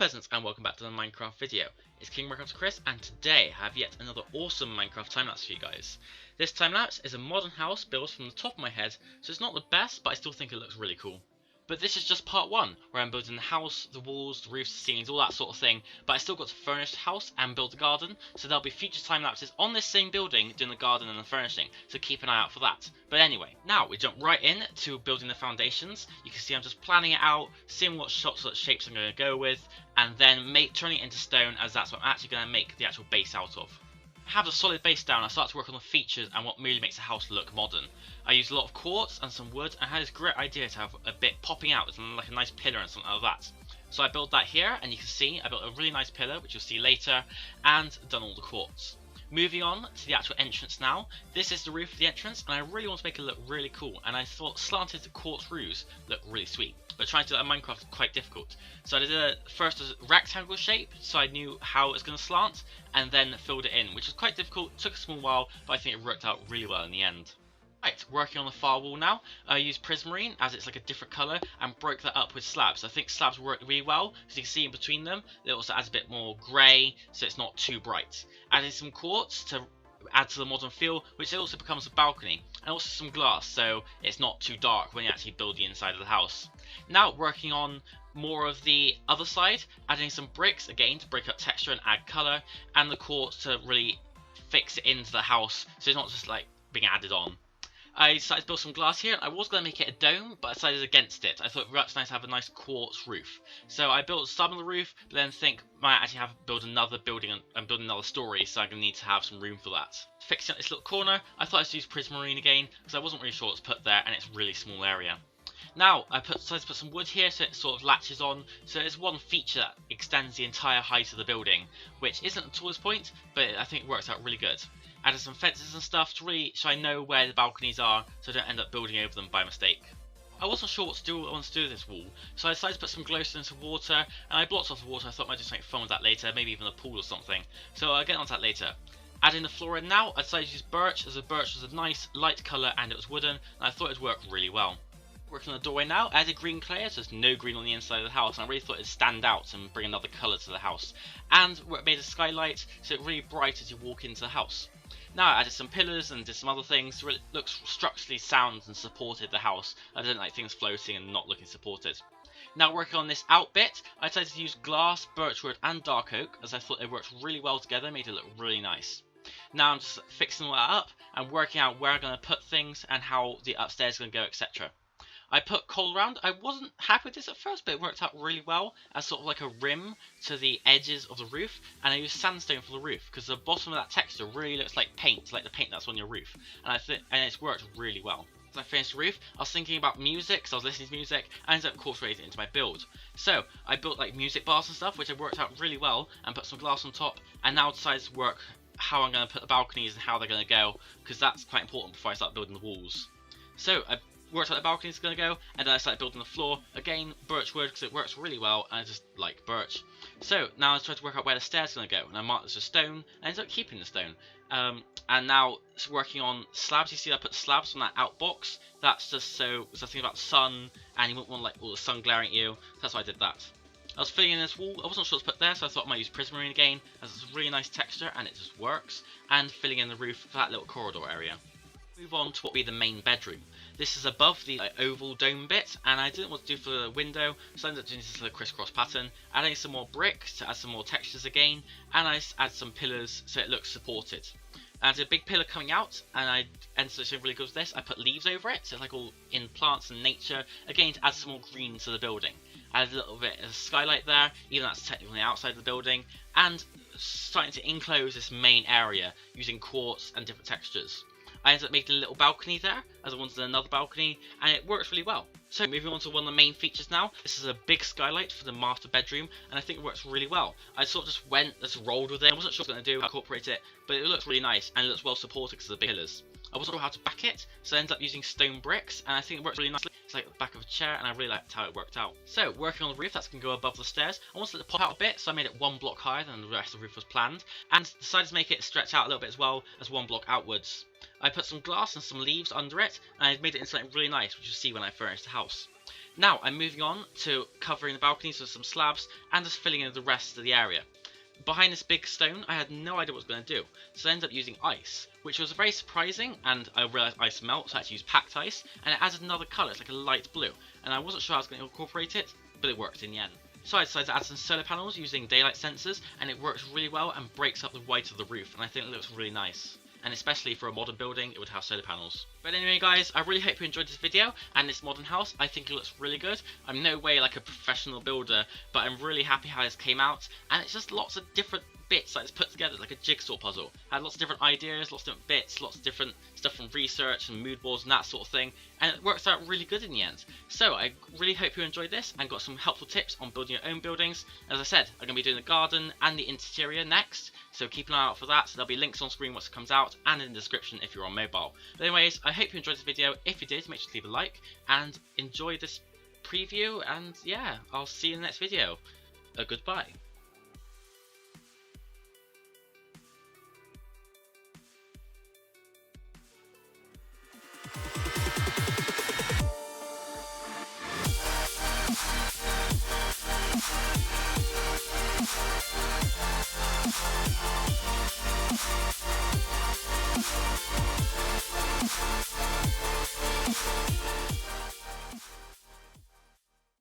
peasants, and welcome back to the Minecraft video. It's KingChris, and today I have yet another awesome Minecraft time-lapse for you guys. This time-lapse is a modern house built from the top of my head, so it's not the best, but I still think it looks really cool. But this is just part one, where I'm building the house, the walls, the roofs, the ceilings, all that sort of thing, but I still got to furnish the house and build the garden, so there'll be future time-lapses on this same building doing the garden and the furnishing, so keep an eye out for that. But anyway, now we jump right in to building the foundations. You can see I'm just planning it out, seeing what shots, what shapes I'm going to go with, and then turning it into stone, as that's what I'm actually going to make the actual base out of. I have a solid base down. I start to work on the features and what really makes the house look modern. I used a lot of quartz and some wood, and I had this great idea to have a bit popping out, like a nice pillar and something like that. So I built that here, and you can see I built a really nice pillar, which you'll see later, and done all the quartz. Moving on to the actual entrance now. This is the roof of the entrance, and I really want to make it look really cool, and I thought slanted quartz roofs look really sweet. But trying to do that in Minecraft is quite difficult. So I did it first as a rectangle shape, so I knew how it was going to slant, and then filled it in, which was quite difficult, took a small while, but I think it worked out really well in the end. Right, working on the far wall now. I used prismarine as it's like a different colour and broke that up with slabs. I think slabs work really well, as you can see in between them. It also adds a bit more grey, so it's not too bright. Added some quartz to add to the modern feel, which also becomes a balcony, and also some glass, so it's not too dark when you actually build the inside of the house. Now working on more of the other side, adding some bricks again to break up texture and add colour, and the quartz to really fix it into the house, so it's not just like being added on. I decided to build some glass here. I was going to make it a dome, but I decided against it. I thought it would be nice to have a nice quartz roof. So I built some of the roof, but then think might actually have to build another building and build another story, so I'm going to need to have some room for that. Fixing up this little corner, I thought I'd use prismarine again, because I wasn't really sure what to put there, and it's a really small area. Now, I decided to put some wood here so it sort of latches on, so it's one feature that extends the entire height of the building, which isn't the tallest point, but I think it works out really good. Added some fences and stuff to really so I know where the balconies are, so I don't end up building over them by mistake. I wasn't sure what I wanted to do with this wall, so I decided to put some glowstone into water, and I blocked off the water. I thought I might do something fun with that later, maybe even a pool or something, so I'll get onto that later. Adding the floor in now, I decided to use birch, as the birch was a nice light colour and it was wooden, and I thought it would work really well. Working on the doorway now, I added green clay, so there's no green on the inside of the house, and I really thought it'd stand out and bring another colour to the house. And made a skylight, so it's really bright as you walk into the house. Now I added some pillars and did some other things, so it looks structurally sound and supported the house. I didn't like things floating and not looking supported. Now working on this out bit, I decided to use glass, birchwood and dark oak, as I thought they worked really well together, made it look really nice. Now I'm just fixing all that up and working out where I'm going to put things and how the upstairs is going to go, etc. I put coal around. I wasn't happy with this at first, but it worked out really well as sort of like a rim to the edges of the roof, and I used sandstone for the roof because the bottom of that texture really looks like paint, like the paint that's on your roof, and it's worked really well. As I finished the roof, I was thinking about music, so I was listening to music, and I ended up incorporating it into my build. So I built like music bars and stuff, which have worked out really well, and put some glass on top, and now decided to work how I'm going to put the balconies and how they're going to go, because that's quite important before I start building the walls. So I worked out the balconies are going to go, and then I started building the floor. Again, birch wood, because it works really well, and I just like birch. So now I was trying to work out where the stairs are going to go, and I marked this as stone, and I ended up keeping the stone. And now it's working on slabs. You see I put slabs on that outbox. That's just so, because I think about the sun, and you wouldn't want like all the sun glaring at you. So that's why I did that. I was filling in this wall. I wasn't sure what to put there, so I thought I might use prismarine again, as it's a really nice texture, and it just works. And filling in the roof for that little corridor area. Move on to what will be the main bedroom. This is above the oval dome bit, and I didn't want to do for the window, so I ended up doing this as a crisscross pattern, adding some more bricks to add some more textures again, and I add some pillars so it looks supported. I did a big pillar coming out, and I ended up doing really good with this. I put leaves over it, so it's like all in plants and nature, again to add some more green to the building. I added a little bit of a skylight there, even though that's technically outside of the building, and starting to enclose this main area using quartz and different textures. I ended up making a little balcony there, as I wanted another balcony, and it works really well. So moving on to one of the main features now, this is a big skylight for the master bedroom, and I think it works really well. I sort of just rolled with it. I wasn't sure what I was going to do, incorporate it, but it looks really nice, and it looks well supported because of the big pillars. I wasn't sure how to back it, so I ended up using stone bricks, and I think it works really nicely. It's like the back of a chair, and I really liked how it worked out. So, working on the roof, that's going to go above the stairs. I wanted it to pop out a bit, so I made it one block higher than the rest of the roof was planned, and decided to make it stretch out a little bit as well as one block outwards. I put some glass and some leaves under it, and I made it into something really nice, which you'll see when I furnish the house. Now I'm moving on to covering the balconies with some slabs and just filling in the rest of the area. Behind this big stone, I had no idea what I was going to do, so I ended up using ice, which was very surprising, and I realised ice melts, so I actually used packed ice, and it added another colour, it's like a light blue, and I wasn't sure I was going to incorporate it, but it worked in the end. So I decided to add some solar panels using daylight sensors, and it works really well and breaks up the white of the roof, and I think it looks really nice. And especially for a modern building, it would have solar panels. But anyway guys, I really hope you enjoyed this video and this modern house. I think it looks really good. I'm no way like a professional builder, but I'm really happy how this came out, and it's just lots of different bits that it's put together like a jigsaw puzzle. I had lots of different ideas, lots of different bits, lots of different stuff from research and mood boards and that sort of thing, and it works out really good in the end. So I really hope you enjoyed this and got some helpful tips on building your own buildings. As I said, I'm going to be doing the garden and the interior next, so keep an eye out for that. So there'll be links on screen once it comes out and in the description if you're on mobile. But anyways, I hope you enjoyed this video. If you did, make sure to leave a like and enjoy this preview, and yeah, I'll see you in the next video. Goodbye.